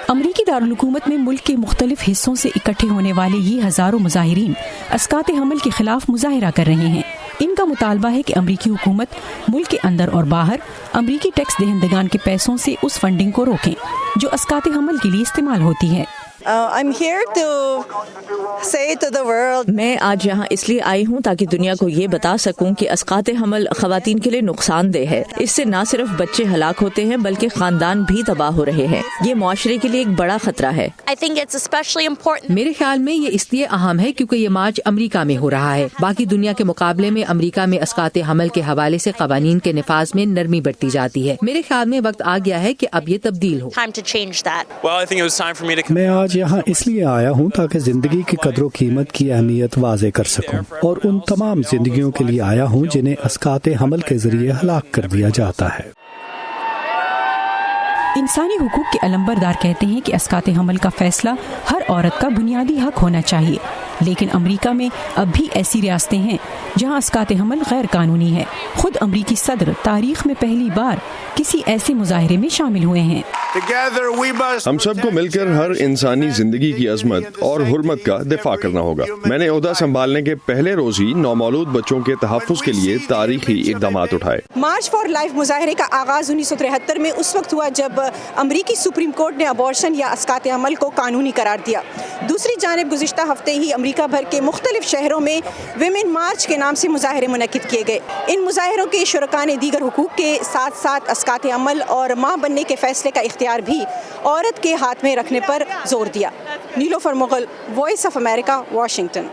امریکی دارالحکومت میں ملک کے مختلف حصوں سے اکٹھے ہونے والے یہ ہزاروں مظاہرین اسقاط حمل کے خلاف مظاہرہ کر رہے ہیں۔ ان کا مطالبہ ہے کہ امریکی حکومت ملک کے اندر اور باہر امریکی ٹیکس دہندگان کے پیسوں سے اس فنڈنگ کو روکیں جو اسقاط حمل کے لیے استعمال ہوتی ہے۔ I'm here to say to the world. میں آج یہاں اس لیے آئی ہوں تاکہ دنیا کو یہ بتا سکوں کہ اسقاط حمل خواتین کے لیے نقصان دہ ہے۔ اس سے نہ صرف بچے ہلاک ہوتے ہیں بلکہ خاندان بھی تباہ ہو رہے ہیں۔ یہ معاشرے کے لیے ایک بڑا خطرہ ہے۔ I think it's especially important. میرے خیال میں یہ اس لیے اہم ہے کیونکہ یہ مارچ امریکہ میں ہو رہا ہے۔ باقی دنیا کے مقابلے میں امریکہ میں اسقاط حمل کے حوالے سے قوانین کے نفاذ میں نرمی برتی جاتی ہے۔ میرے خیال میں وقت آ گیا ہے کہ اب یہ تبدیل ہو۔ Time to change that. Well, I think it was time for me to میں آج یہاں اس لیے آیا ہوں تاکہ زندگی کی قدر و قیمت کی اہمیت واضح کر سکوں، اور ان تمام زندگیوں کے لیے آیا ہوں جنہیں اسقاط حمل کے ذریعے ہلاک کر دیا جاتا ہے۔ انسانی حقوق کے علمبردار کہتے ہیں کہ اسقاط حمل کا فیصلہ ہر عورت کا بنیادی حق ہونا چاہیے، لیکن امریکہ میں اب بھی ایسی ریاستیں ہیں جہاں اسقاط حمل غیر قانونی ہے۔ خود امریکی صدر تاریخ میں پہلی بار کسی ایسے مظاہرے میں شامل ہوئے ہیں۔ ہم سب کو مل کر ہر انسانی زندگی کی عظمت اور حرمت کا دفاع کرنا ہوگا۔ میں نے عہدہ سنبھالنے کے پہلے روز ہی نومولود بچوں کے تحفظ کے لیے تاریخی اقدامات اٹھائے۔ مارچ فار لائف مظاہرے کا آغاز 1973 میں اس وقت ہوا جب امریکی سپریم کورٹ نے ابارشن یا اسقاط حمل کو قانونی قرار دیا۔ دوسری جانب گزشتہ ہفتے ہی امریکہ بھر کے مختلف شہروں میں ویمن مارچ کے نام سے مظاہرے منعقد کیے گئے۔ ان مظاہروں کے شرکاء نے دیگر حقوق کے ساتھ ساتھ اسقاط حمل اور ماں بننے کے فیصلے کا اختیار بھی عورت کے ہاتھ میں رکھنے پر زور دیا۔ Nilofar Mughal, voice of America, Washington.